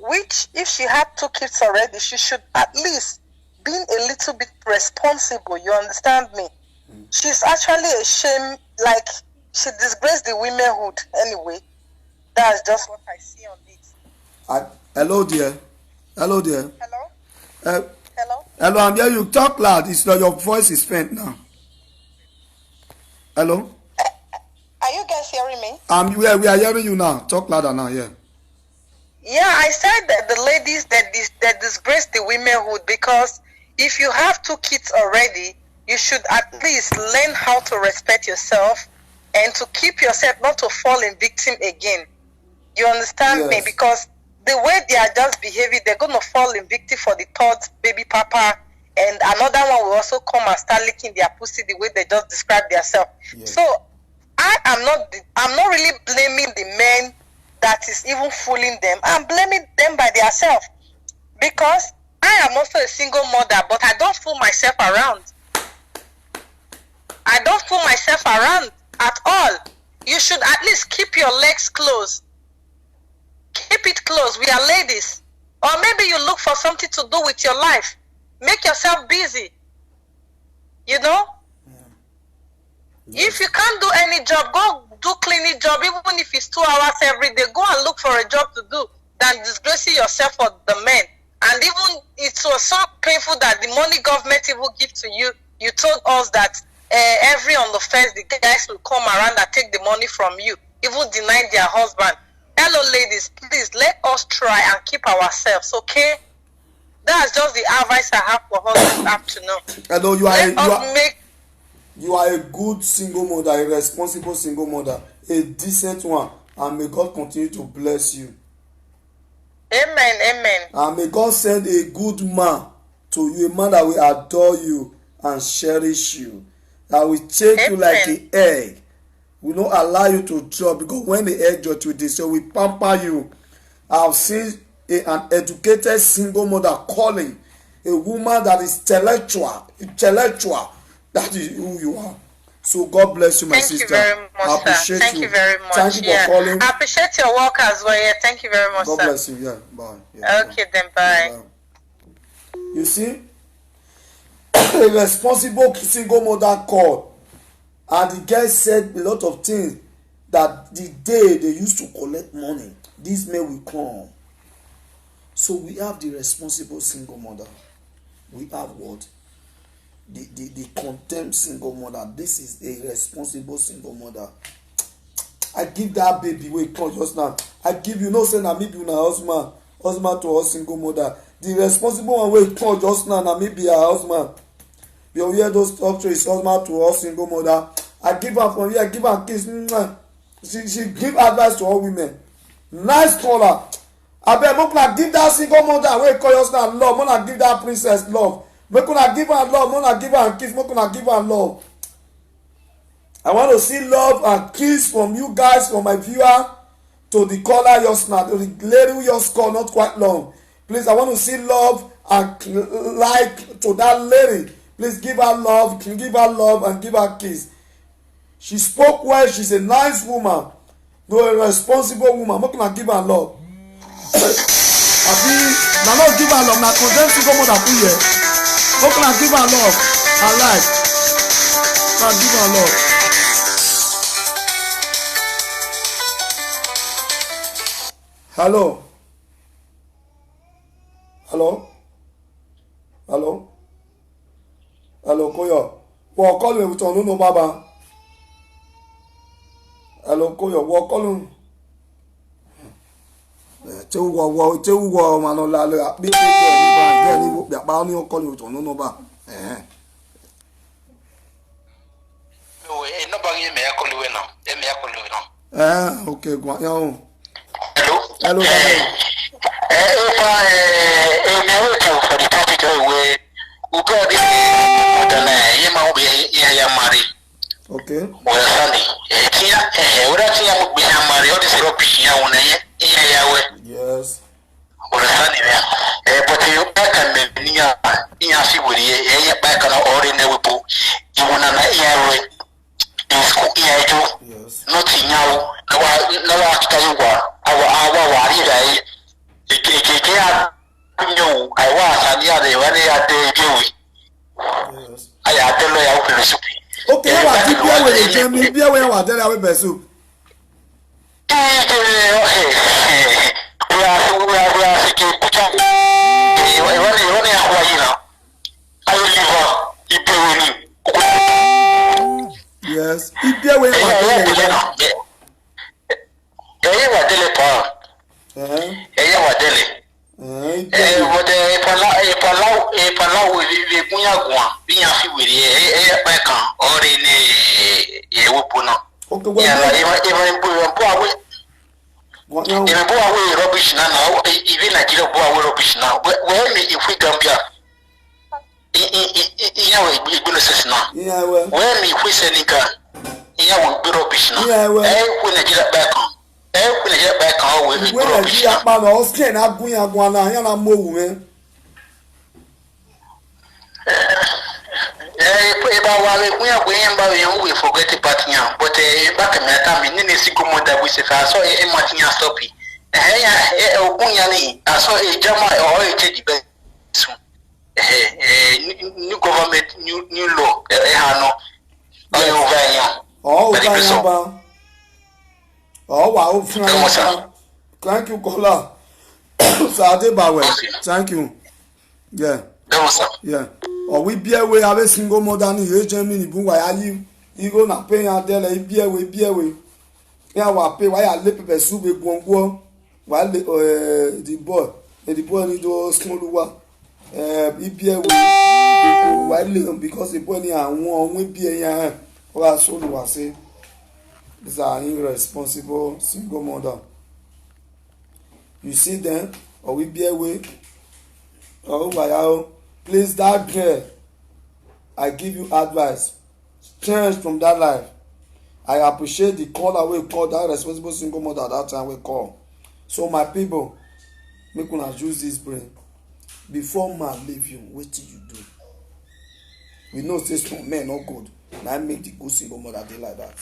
if she had 2 kids already, she should at least be a little bit responsible. You understand me? She's actually ashamed, like she disgraced the womanhood anyway. That's just what I see on it. Hello, dear. Hello, dear. Hello? Hello? Hello, I'm here. You talk loud. It's like your voice is faint now. Hello? Are you guys hearing me? We are hearing you now. Talk louder now, yeah. Yeah, I said that the ladies that disgrace the womenhood, because if you have 2 kids already, you should at least learn how to respect yourself and to keep yourself not to fall in victim again. You understand me? Yes. Because the way they are just behaving, they're going to fall in victim for the 3rd baby papa, and another one will also come and start licking their pussy the way they just describe themselves. Yes. So I'm not really blaming the men that is even fooling them. I'm blaming them by themselves, because I am also a single mother, but I don't fool myself around. I don't fool myself around at all. You should at least keep your legs closed. Keep it closed. We are ladies. Or maybe you look for something to do with your life. Make yourself busy. You know? If you can't do any job, go do cleaning job, even if it's 2 hours every day. Go and look for a job to do than disgracing yourself for the men. And even it was so painful that the money government even give to you, you told us that every on the first, the guys will come around and take the money from you, even deny their husband. Hello, ladies, please let us try and keep ourselves, okay? That's just the advice I have for us this afternoon. Hello, you are a good single mother, a responsible single mother, a decent one, and may God continue to bless you. Amen, amen. And may God send a good man to you, a man that will adore you and cherish you, that will take you like an egg, will not allow you to drop, because when the egg drops, you so we pamper you. I've seen an educated single mother calling a woman that is intellectual. That is who you are. So God bless you, my sister. Thank you very much, I appreciate Thank you very much. Thank you for calling. I appreciate your work as well. Yeah, thank you very much, God sir. bless you. Yeah, bye. Yeah, okay, then bye. Bye. You see, a responsible single mother called, and the guy said a lot of things that the day they used to collect money, these men will come. So we have the responsible single mother. We have what? The contempt single mother. This is a responsible single mother. I give that baby wey come just now. I give you, no say na me be una husband to her single mother. The responsible one wey come just now na me be her husband. You hear those talk to his husband to her single mother. I give her from here, give her kiss. She give advice to all women. Nice caller. Abeg make una give that single mother wey call just now love. Make una give that princess love. Make una give her love. Make una give her kiss. Make una give her love. I want to see love and kiss from you guys, from my viewer, to the caller just now, to the lady who just called not quite long. Please, I want to see love and like to that lady. Please give her love. Can give her love and give her kiss. She spoke well. She's a nice woman. No, a responsible woman. Make una give her love. Abi, na not give her love. Na condemn single mother for here. Make una give her love. I like. Na give her love. Hello. Hello. Hello. Hello, Koyo. Well, call me with no baba. Hello, Koyo. Well, call me. Tewu mano la le bi pe ni wo ba ni o call me with no ba. No ba ye me call we now. E me call we now. Okay, go on. Hello. Hello. For the topic where we got the yema be ya marry. Okay. Well, Sunday. Tia be marry all this rubbish ya una ya we. Yes. Well, Sunday. But you back and niya si wuri ya back na ordinary people. You wanna na ya we. Yes. Not in now. No our worry right. I was and the other Yes. I tell you how to recipe. Okay, what did you wear? Jamie, be aware what there are with soup. Yes. If you wear what fi wiri e pa kan ori ni e wo bu no okay well even bu awe rubbish na even Nigeria bu awe rubbish na where me if we Gambia iya we igbuno sesi na where me if we Senegal iya we be rubbish na we Nigeria back on we Nigeria back on we be rubbish na pa no skin agun yagun na yan na mowu me Eba wale kuya kuyemba we forget patinya but back me time ni siku moda we se fa so e matinya stop ya okunya ni aso e jama o e te dibe so new government new law ha no o over yan over ba wa o fun thank you kola Sade Bawe thank you yeah yeah we be away have a single mother ni ye jemi ni bu wa ya yi go na pe yan dele be away ya wa pe wa ya le pepe su be gbongbo wa le the boy ni do small wa be away wa le because the boy ni awon be yan wa so lo wa say these are irresponsible single mother you see them or we be away oh wa ya please, that girl, I give you advice. Change from that life. I appreciate the call away call that responsible single mother at that time we call. So my people, make una use this brain. Before man leave you, what do you do? We know say some men not good. Now I make the good single mother dey like that.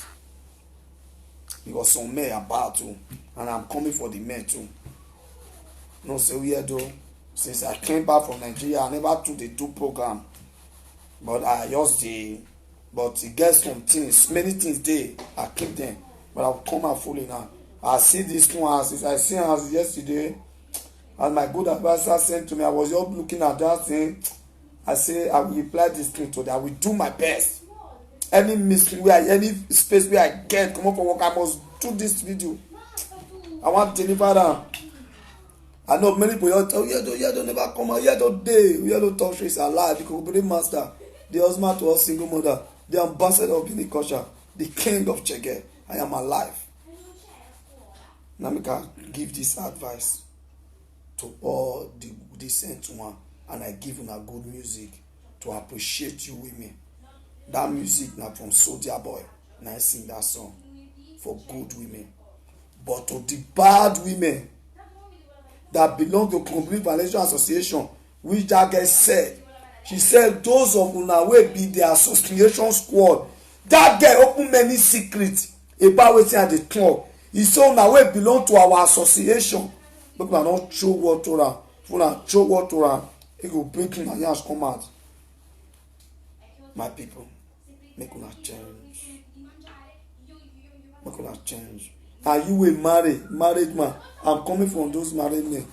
Because some men are bad too. And I'm coming for the men too. No say we are though. Since I came back from Nigeria, I never took the two program, but I just but it gets some things, many things there. I keep them, but I'll come out fully now. I see this one since I see as yesterday, and my good advisor sent to me. I was just looking at that thing. I say I will reply this thing to that. I will do my best. Any mistake where any space where I get come up for work, I must do this video. I want to deliver that. I know many people oh yeah don't never come out yeah don't day yeah don't talk is alive the Kokobere master the husband to a single mother the ambassador of Benin culture the king of Chege I am alive. Now I can give this advice to all the decent one and I give una good music to appreciate you women. That music now from Soulja Boy and I sing that song for good women, but to the bad women that belong to Complete Financial Association, which that girl said. She said those of una wey be the association squad. That girl open many secrets about wetin I dey talk. E say una wey belong to our association. Make una no throw word to am. If una throw word to am, e go break una yansh come out. My people, make una change. Make una change. Are you a married man? I'm coming from those married men.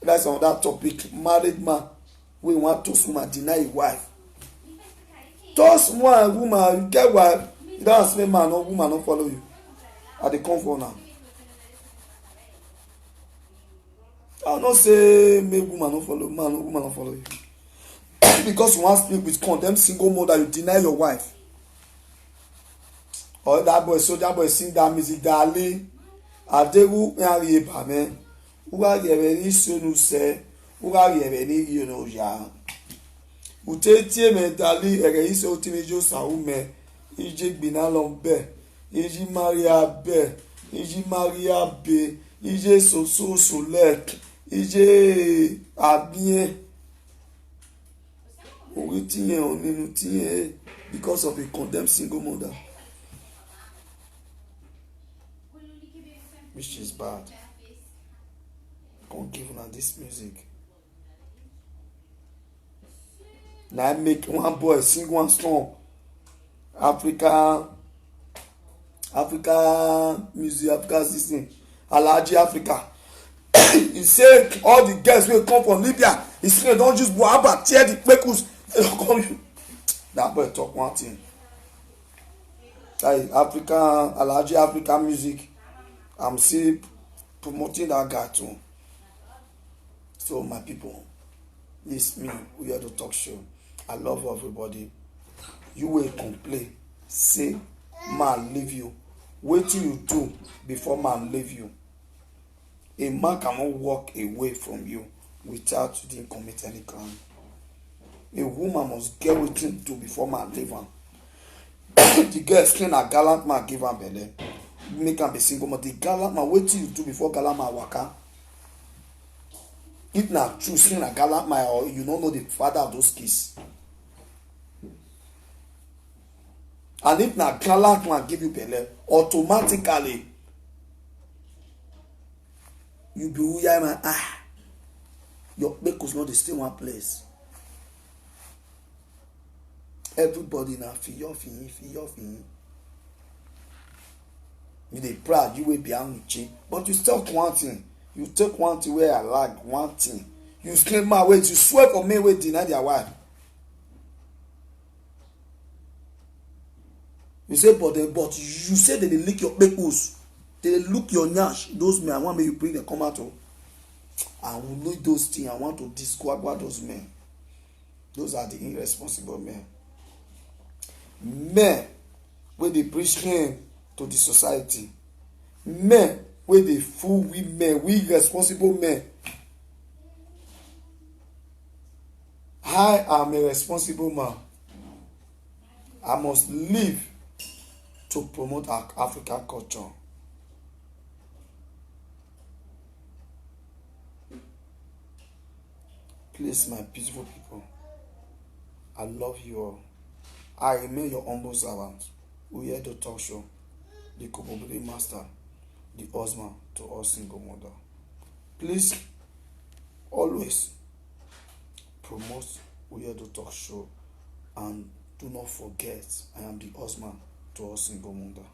That's on that topic. Married man, we want to woman deny a wife. Toss one woman, you get wife. You don't ask me man or woman don't follow you. Are they come for now? I'll not say make woman don't follow man or woman don't follow you. Because you want to speak with condemned single mother, you deny your wife. Or that boy sing that music darling adewu yari eba me uga yebe ni sonu se uga yebe ni yono ya utetie me dali ere ise otimejo saume ije gbina lo be ije maria be ije so lek ije abie owe tiye oninu tiye because of a condemned single mother. Which is bad. Can't give una this music. Now I make one boy sing one song. Africa music, Africa system. Alaji Africa. He said all the girls will come from Libya. He said don't use Boaba, tear the pekus. That boy talk one thing. That is Africa, Alaji Africa music. I'm still promoting that guy too. So my people, it's me. We are the talk show. I love everybody. you will complain. Say, man leave you. Wait till you do before man leave you. A man cannot walk away from you without you didn't commit any crime. A woman must get what to do before man leave her. The girl explain a gallant man give her belly. Make her be single, but the gallant man wait till you do before gallant man waka. If not true, saying a gallant man or you don't know the father of those kids. And if na gallant man give you belly, automatically you be who you man. Your because not dey stay one place. Everybody na feel fin. You dey proud, you will be angry, but you still one thing. You take one thing where I like one thing. You claim my ways, you swear for me wey deny their wife. You say, but you say that they lick your pickles, they look your nyash. Those men, I want me you bring them come out. I will know those things. I want to disqualify those men. Those are the irresponsible men. Men where they preach him to the society. Men where they fool women, we responsible men. I am a responsible man. I must live to promote our African culture. Please, my beautiful people, I love you all. I remain your humble servant. We hear the talk show, the Kokobiri Master, the husband to all single mother. Please, always promote We Hear the Talk show, and do not forget, I am the husband to all single mother.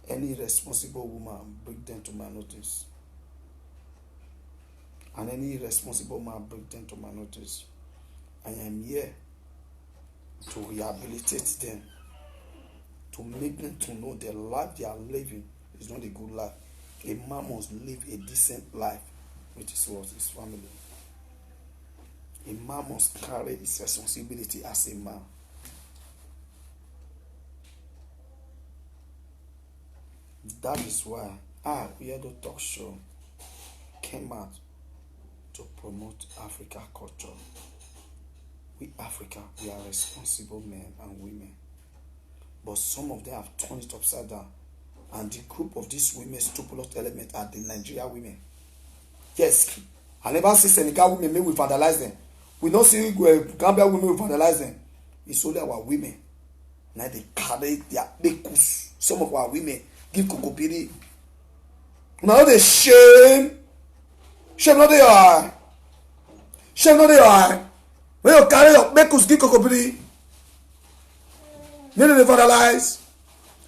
Any responsible woman, bring them to my notice. And any irresponsible man, bring them to my notice. I am here to rehabilitate them, to make them to know the life they are living is not a good life. A man must live a decent life with his family. A man must carry his responsibility as a man. That is why We Hear the Talk show came out to promote Africa culture. We Africa, we are responsible men and women. But some of them have turned it upside down. And the group of these women, stupid element, are the Nigerian women. Yes, I never see Senegal women, maybe we vandalize them. We don't see Gambia women, we vandalize them. It's only our women. Now they carry their bekus. Some of our women give kokopiri. Now they shame. Shame not they are. Shame not they are. When you carry your bekus, give kokopiri. Then they vandalize.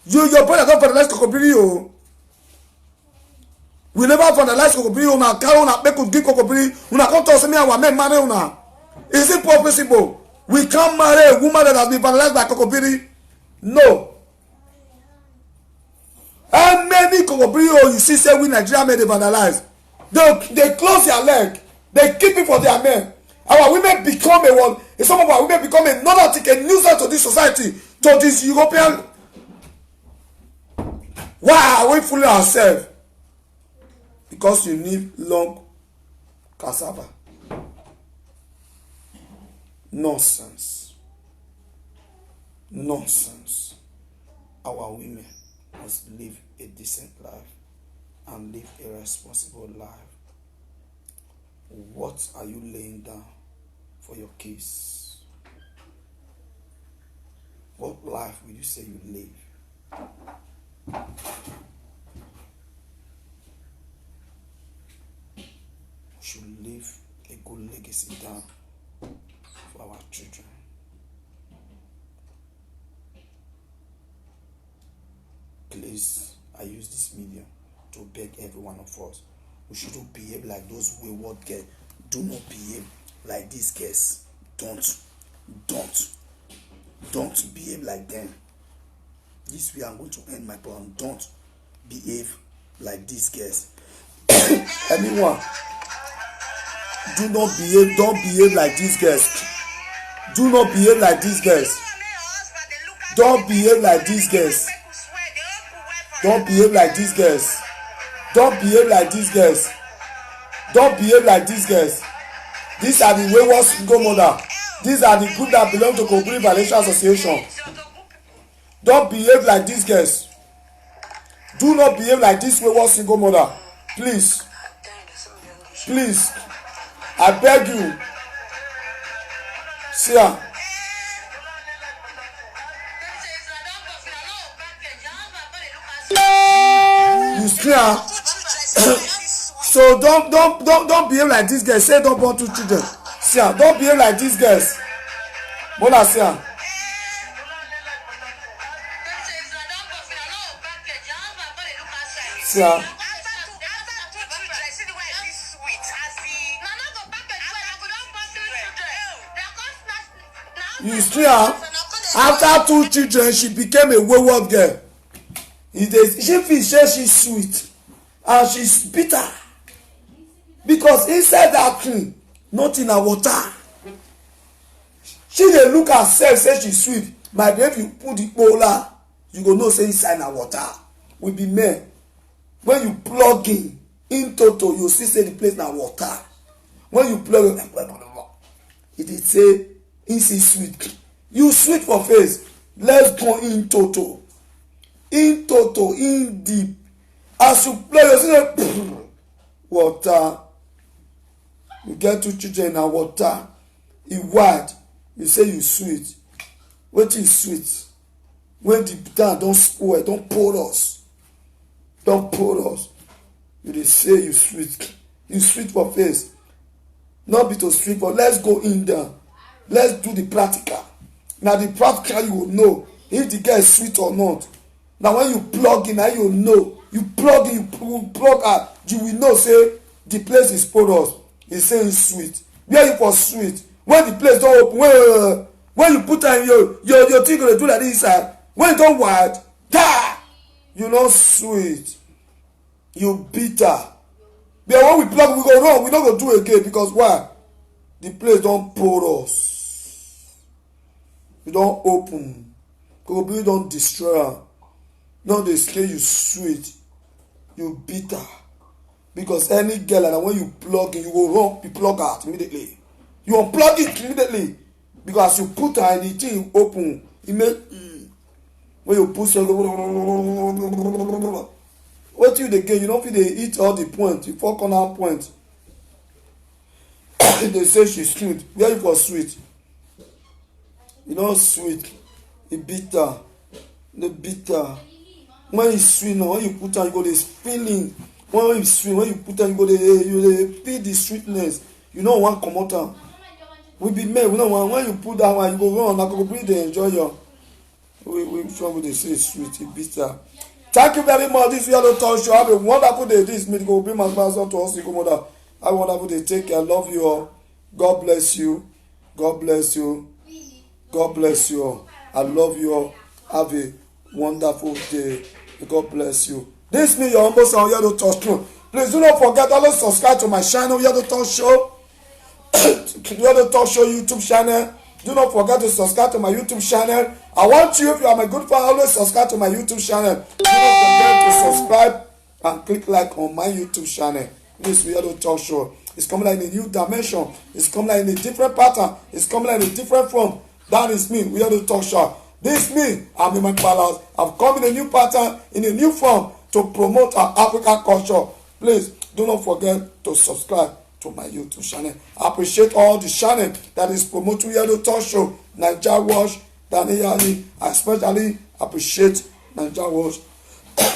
Your brother don't vandalize kokopiri, oh. We never vandalize kokopiri, una carry una bekus, give kokopiri. Una come to us, me and our men marry una. Is it possible? We can't marry a woman that has been vandalized by kokopiri. No. How many kokopiri you see say we Nigeria men they vandalize? They close their leg. They keep it for their men. Our women become a one. Some of our women become another thing, a nuisance to this society, to this European. Why are we fooling ourselves? Because you need long cassava. Nonsense. Nonsense. Our women must live a decent life and live a responsible life. What are you laying down for your kids? What life will you say you live? We should leave a good legacy down for our children. Please, I use this medium to beg every one of us. We shouldn't behave like those wayward girls. Do not behave like these girls. Don't behave like them. This way I'm going to end my program. Don't behave like these girls. Anyone, don't behave like these girls. Do not behave like these girls. Don't behave like these girls. Don't behave like these girls. Don't behave like these girls. Don't behave like these girls. These are the wayward single mother. These are the group that belong to Koguri Valencia Association. Don't behave like these girls. Do not behave like this wayward single mother. Please. Please. I beg you. See her. You see her. So don't behave like these girls. Say don't born 2 children. See her. Don't behave like these girls. Mona, see her. See her. You see her. After 2 children, she became a wayward girl. She feels she's sweet and she's bitter because inside that thing, not in her water. She dey look herself say she sweet. My baby, if you put the polar, you go know say inside her water. We be men. When you plug in total, you see say the place na water. When you plug it dey say inside sweet. You sweet for face. Let's go in total. In total, in deep. As you play, you see water. You get 2 children in water. You wide. You say you sweet. What is sweet? When the down don't spoil, don't pour us. Don't pour us. You dey say you sweet. You sweet for face. Not be to sweet, but let's go in there. Let's do the practical. Now the practical you will know if the girl is sweet or not. Now when you plug in, now you know. You plug in, you plug out, you will know say the place is porous. It's saying sweet. Where you for sweet? When the place don't open, when you put on your thing gonna do like this inside. When it don't wide, you not sweet. You bitter. But when we plug, we go wrong. We not gonna do again because why? The place don't porous. You don't open. You don't destroy. No, they say you sweet. You bitter. Because any girl, and when you plug in, you go wrong, you plug out immediately. You unplug it immediately. Because you put her in the thing open. It make when you push her, what you the game? You don't feel they eat all the points, the 4 corner points. They say she's sweet. Where you for sweet? You know sweet. It bitter. The bitter. When it's sweet now, when you put her, you go this feeling. When it's sweet, when you put her, you go you feel the sweetness. You know one come out. We be made. We know when you put that one, you go run. I go breathe and enjoy your. We sure they say sweet, it bitter. Thank you very much. This Yellow Talk Show. Have a wonderful day. This meeting will bring my sponsor to us, mother. Have a wonderful day. Take care. Love you all. God bless you. God bless you. God bless you all. I love you all. Have a wonderful day. God bless you. This me your humble son Yellow Talk Show. Please do not forget to subscribe to my channel Yellow Talk Show. Yellow Talk Show YouTube channel. Do not forget to subscribe to my YouTube channel. I want you, if you are my good friend, always subscribe to my YouTube channel. Do not forget to subscribe and click like on my YouTube channel. This Yellow Talk Show. It's coming like in a new dimension. It's coming like in a different pattern. It's coming like in a different form. That is me, Yellow Talk Show. This me, I'm in my palace. I've come in a new pattern, in a new form to promote our African culture. Please do not forget to subscribe to my YouTube channel. I appreciate all the channel that is promoting Yellow Talk Show, Naija Watch, Daniel Ali. I especially appreciate Naija Watch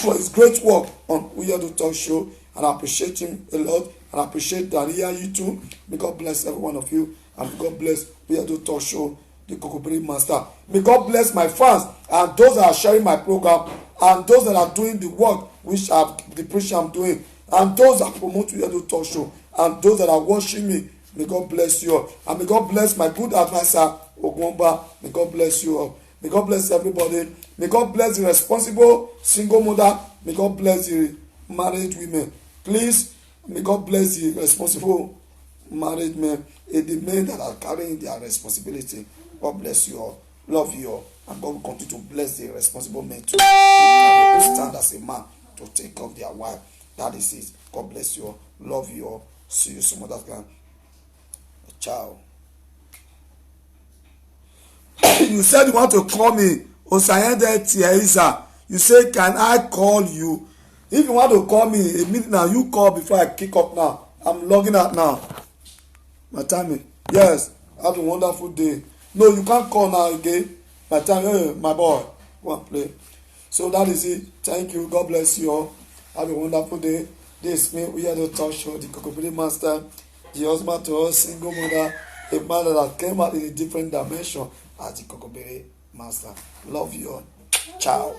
for his great work on Yellow Talk Show, and I appreciate him a lot. And I appreciate Daniel, you too. May God bless every one of you, and may God bless Yellow Talk Show, the Kokobiri Master. May God bless my fans and those that are sharing my program, and those that are doing the work which the preaching I'm doing, and those that promote Yellow Talk Show, and those that are watching me. May God bless you all. And may God bless my good advisor, Ogwomba. May God bless you all. May God bless everybody. May God bless the responsible single mother. May God bless the married women. Please, may God bless the responsible married men and the men that are carrying their responsibility. God bless you all. Love you all. And God will continue to bless the responsible men too. Who stand as a man to take care of their wife. That is it. God bless you all. Love you all. See you some other time. Ciao. You said you want to call me. Osayende Tiaisa. You say, can I call you? If you want to call me a minute now, you call before I kick up now. I'm logging out now. My time. Yes. Have a wonderful day. No, you can't call now again. My time. Hey, my boy. Go and play. So that is it. Thank you. God bless you all. Have a wonderful day. This is me. We are the talk show. The Kokobiri Master. The husband to us. Single mother. A man that came out in a different dimension as the Kokobiri Master. Love you all. Ciao.